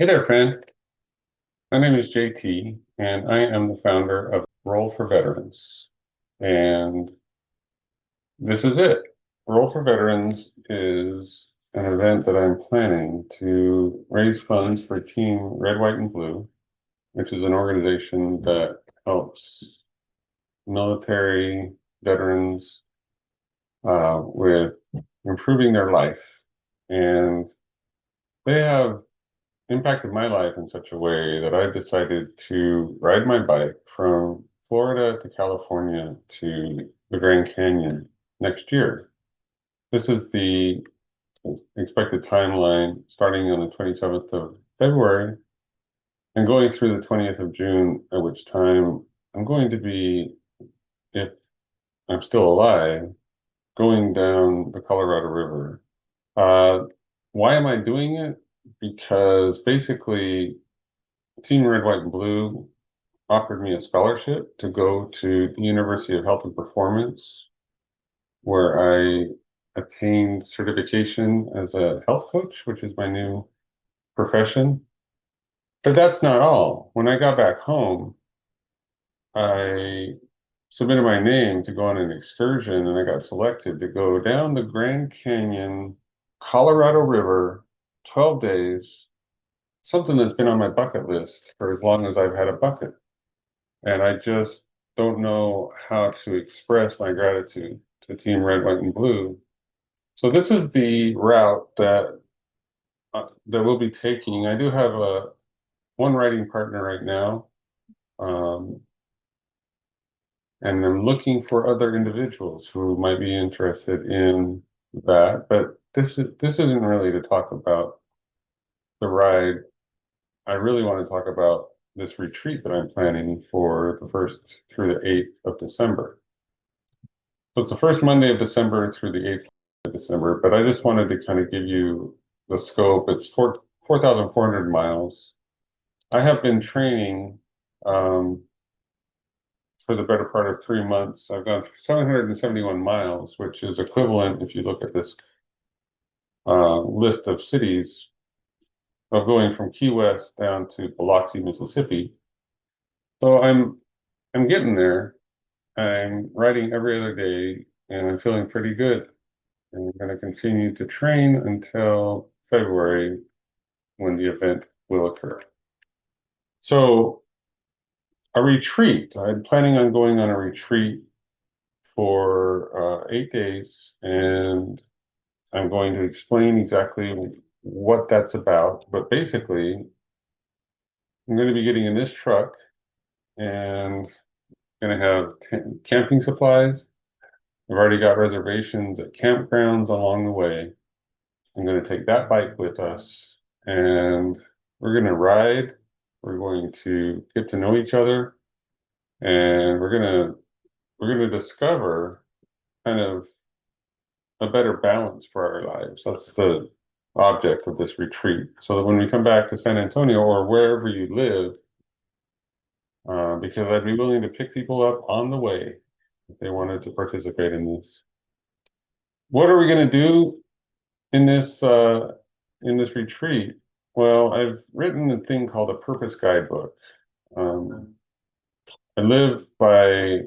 Hey there, friend. My name is JT, and I am the founder of Roll for Veterans. And this is it. Roll for Veterans is an event that I'm planning to raise funds for Team Red, White, and Blue, which is an organization that helps military veterans with improving their life. And they have impacted my life in such a way that I decided to ride my bike from Florida to California to the Grand Canyon next year. This is the expected timeline starting on the 27th of February and going through the 20th of June, at which time I'm going to be, if I'm still alive, going down the Colorado River. Uh, why am I doing it? Because basically, Team Red, White, and Blue offered me a scholarship to go to the University of Health and Performance, where I attained certification as a health coach, which is my new profession. But that's not all. When I got back home, I submitted my name to go on an excursion, and I got selected to go down the Grand Canyon, Colorado River, 12 days, something that's been on my bucket list for as long as I've had a bucket. And I just don't know how to express my gratitude to Team Red, White, and Blue. So this is the route that we'll be taking. I do have one writing partner right now, um, and I'm looking for other individuals who might be interested in that. But this isn't really to talk about the ride. I really want to talk about this retreat that I'm planning for the 1st through the 8th of December. So it's the first Monday of December through the 8th of December, but I just wanted to kind of give you the scope. It's 4,400 miles. I have been training for the better part of 3 months. I've gone through 771 miles, which is equivalent, if you look at this list of cities, of going from Key West down to Biloxi, Mississippi. So I'm getting there. I'm riding every other day, and I'm feeling pretty good. And I'm going to continue to train until February when the event will occur. So, a retreat. I'm planning on going on a retreat for 8 days, and I'm going to explain exactly what that's about. But basically, I'm going to be getting in this truck and going to have camping supplies. I've already got reservations at campgrounds along the way. I'm going to take that bike with us, and we're going to ride. We're going to get to know each other, and we're going to discover kind of a better balance for our lives. That's the object of this retreat. So that when we come back to San Antonio or wherever you live, because I'd be willing to pick people up on the way if they wanted to participate in this. What are we going to do in this retreat? Well, I've written a thing called a Purpose Guidebook. Um, I live by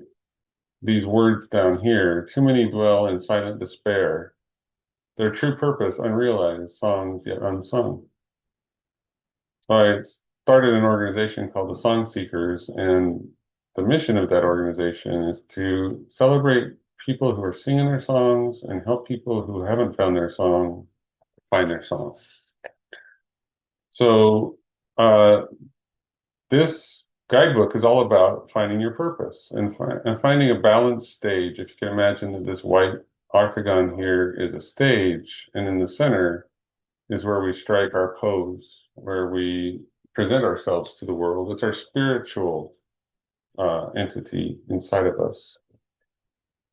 these words down here. Too many dwell in silent despair. Their true purpose unrealized, songs yet unsung. So I started an organization called the Song Seekers, and the mission of that organization is to celebrate people who are singing their songs and help people who haven't found their song find their song. So uh, this guidebook is all about finding your purpose and finding a balanced stage. If you can imagine that this white octagon here is a stage, and in the center is where we strike our pose, where we present ourselves to the world. It's our spiritual entity inside of us.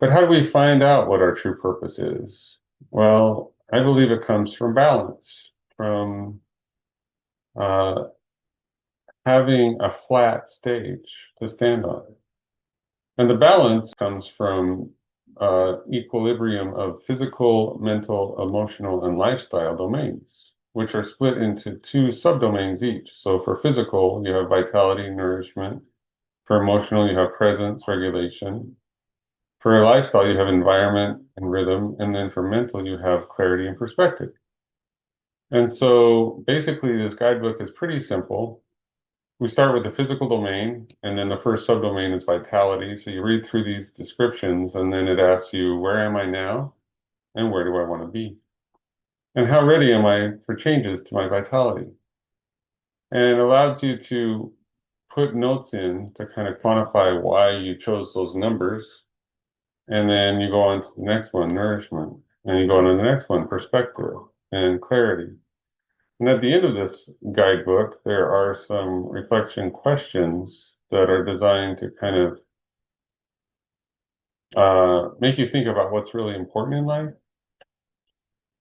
But how do we find out what our true purpose is? Well, I believe it comes from balance, from uh, having a flat stage to stand on. And the balance comes from equilibrium of physical, mental, emotional, and lifestyle domains, which are split into two subdomains each. So for physical, you have vitality, nourishment. For emotional, you have presence, regulation. For lifestyle, you have environment and rhythm. And then for mental, you have clarity and perspective. And so basically, this guidebook is pretty simple. We start with the physical domain, and then the first subdomain is vitality. So you read through these descriptions, and then it asks you, where am I now? And where do I want to be? And how ready am I for changes to my vitality? And it allows you to put notes in to kind of quantify why you chose those numbers. And then you go on to the next one, nourishment. And you go on to the next one, perspective and clarity. And at the end of this guidebook, there are some reflection questions that are designed to kind of make you think about what's really important in life.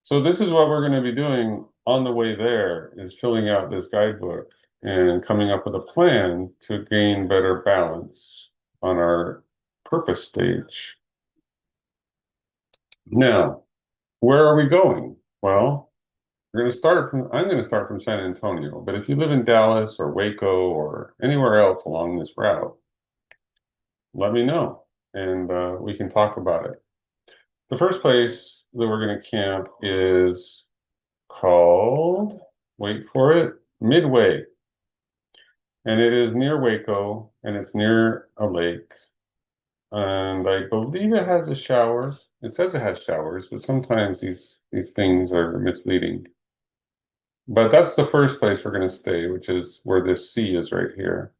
So this is what we're going to be doing on the way there, is filling out this guidebook and coming up with a plan to gain better balance on our purpose stage. Now, where are we going? Well, I'm going to start from San Antonio, but if you live in Dallas or Waco or anywhere else along this route, let me know and we can talk about it. The first place that we're going to camp is called, wait for it, Midway. And it is near Waco and it's near a lake. And I believe it has a shower. It says it has showers, but sometimes these things are misleading. But that's the first place we're going to stay, which is where this C is right here.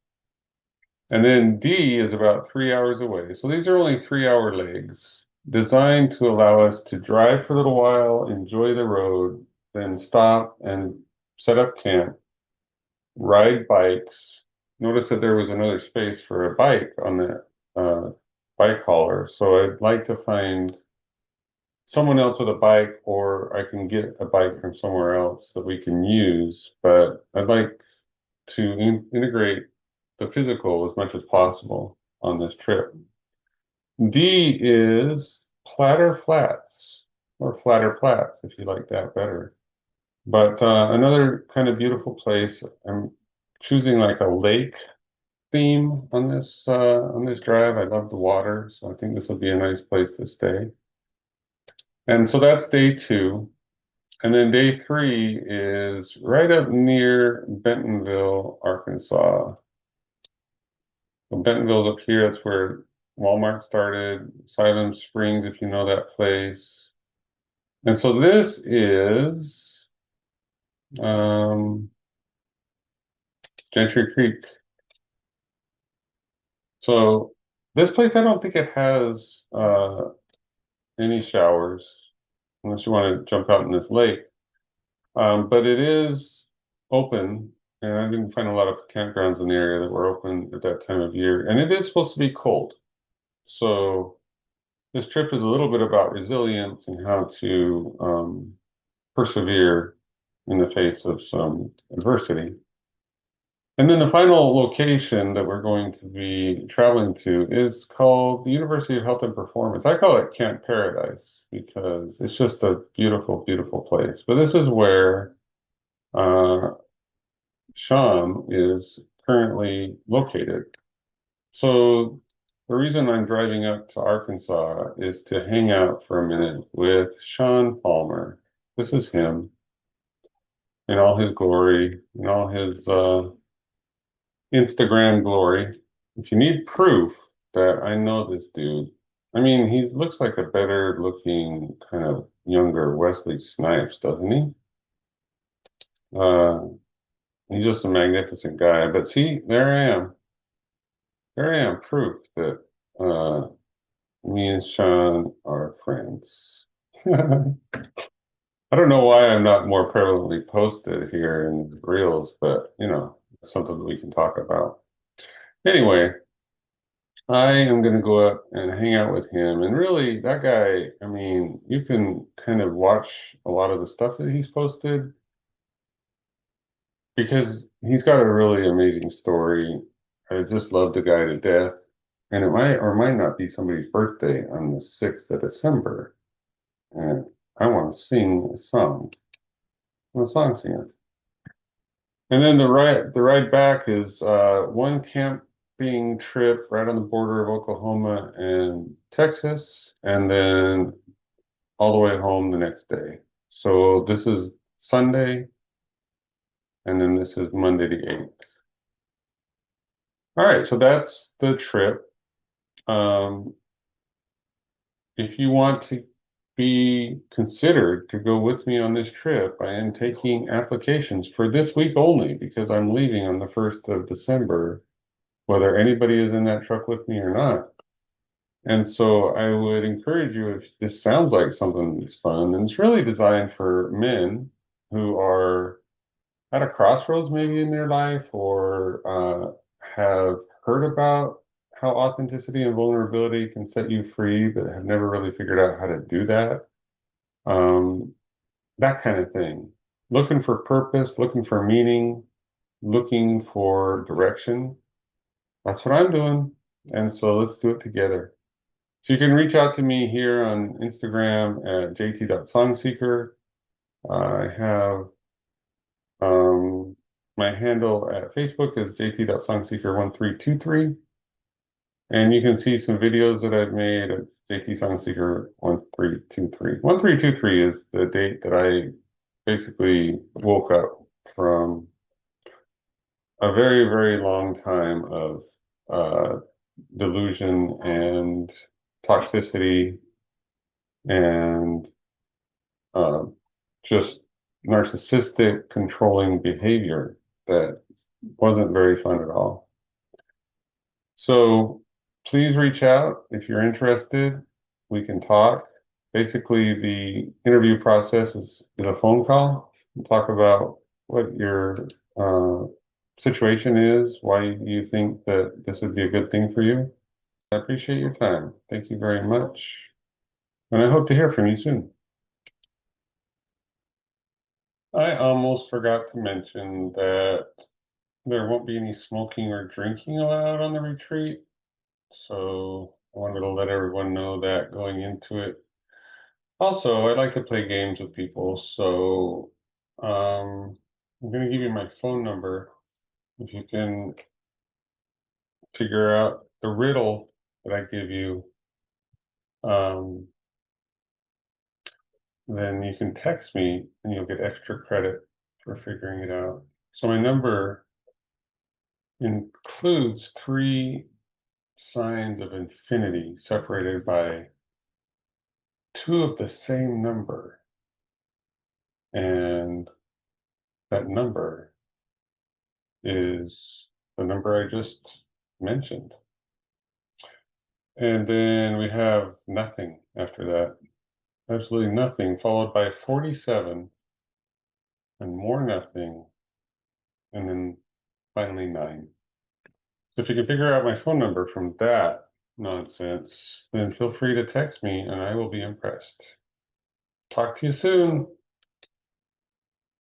And then D is about 3 hours away. So these are only 3 hour legs designed to allow us to drive for a little while, enjoy the road, then stop and set up camp, ride bikes. Notice that there was another space for a bike on the bike hauler. So I'd like to find someone else with a bike, or I can get a bike from somewhere else that we can use. But I'd like to integrate the physical as much as possible on this trip. D is Platter Flats, or Flatter Flats, if you like that better. But another kind of beautiful place. I'm choosing like a lake theme on this drive. I love the water, so I think this will be a nice place to stay. And so that's day 2. And then day 3 is right up near Bentonville, Arkansas. Well, Bentonville's up here. That's where Walmart started. Siloam Springs, if you know that place. And so this is Gentry Creek. So this place, I don't think it has any showers, unless you want to jump out in this lake. But it is open, and I didn't find a lot of campgrounds in the area that were open at that time of year. And it is supposed to be cold. So this trip is a little bit about resilience and how to persevere in the face of some adversity. And then the final location that we're going to be traveling to is called the University of Health and Performance. I call it Camp Paradise because it's just a beautiful, beautiful place. But this is where uh, Shawn is currently located. So the reason I'm driving up to Arkansas is to hang out for a minute with Shawn Palmer. This is him in all his glory, in all his Instagram glory. If you need proof that I know this dude, I mean, he looks like a better looking kind of younger Wesley Snipes, doesn't he? Uh, he's just a magnificent guy. But see, there I am. There I am, proof that me and Shawn are friends. I don't know why I'm not more prevalently posted here in Reels, but it's something that we can talk about. Anyway, I am going to go up and hang out with him. And really, that guy, I mean, you can kind of watch a lot of the stuff that he's posted because he's got a really amazing story. I just love the guy to death. And it might or might not be somebody's birthday on the 6th of December. And I want to sing a song. I'm a song singer. And then the ride back is one camping trip right on the border of Oklahoma and Texas, and then all the way home the next day. So this is Sunday, and then this is Monday the 8th. All right, so that's the trip. Um, if you want to be considered to go with me on this trip, I am taking applications for this week only because I'm leaving on the 1st of December, whether anybody is in that truck with me or not. And so I would encourage you, if this sounds like something that's fun, and it's really designed for men who are at a crossroads maybe in their life or have heard about how authenticity and vulnerability can set you free, but have never really figured out how to do that. Um, that kind of thing. Looking for purpose, looking for meaning, looking for direction. That's what I'm doing. And so let's do it together. So you can reach out to me here on Instagram at jt.songseeker. I have my handle at Facebook is jt.songseeker1323. And you can see some videos that I've made at jtsongseeker1323. 1323 is the date that I basically woke up from a very, very long time of uh, delusion and toxicity and uh, just narcissistic, controlling behavior that wasn't very fun at all. So please reach out if you're interested. We can talk. Basically, the interview process is a phone call. We'll talk about what your situation is, why you think that this would be a good thing for you. I appreciate your time. Thank you very much. And I hope to hear from you soon. I almost forgot to mention that there won't be any smoking or drinking allowed on the retreat. So I wanted to let everyone know that going into it. Also, I like to play games with people, so I'm going to give you my phone number. If you can figure out the riddle that I give you, um, then you can text me and you'll get extra credit for figuring it out. So my number includes three signs of infinity separated by two of the same number. And that number is the number I just mentioned. And then we have nothing after that. Absolutely nothing, followed by 47 and more nothing, and then finally 9. So if you can figure out my phone number from that nonsense, then feel free to text me and I will be impressed. Talk to you soon.